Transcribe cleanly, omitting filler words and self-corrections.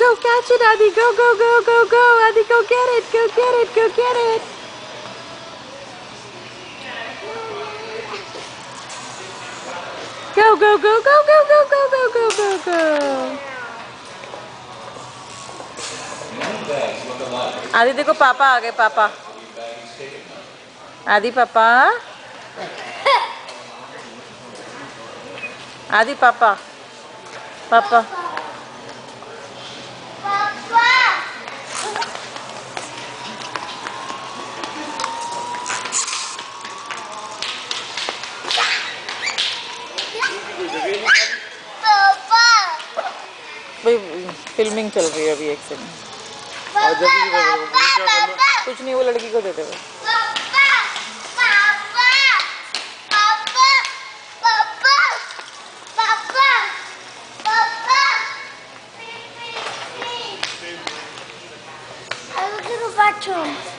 go catch it, Adi. Go, go, go, go, go. Adi, go get it. Go get it. Go get it. Go, go, go, go, go, go, go, go, go, go, go. आदि देखो पापा आ गए पापा आदि पापा आदि पापा पापा भाई फिल्मिंग चल रही है अभी एक सेकंड कुछ नहीं वो लड़की को देते हुए I will go to the bathroom.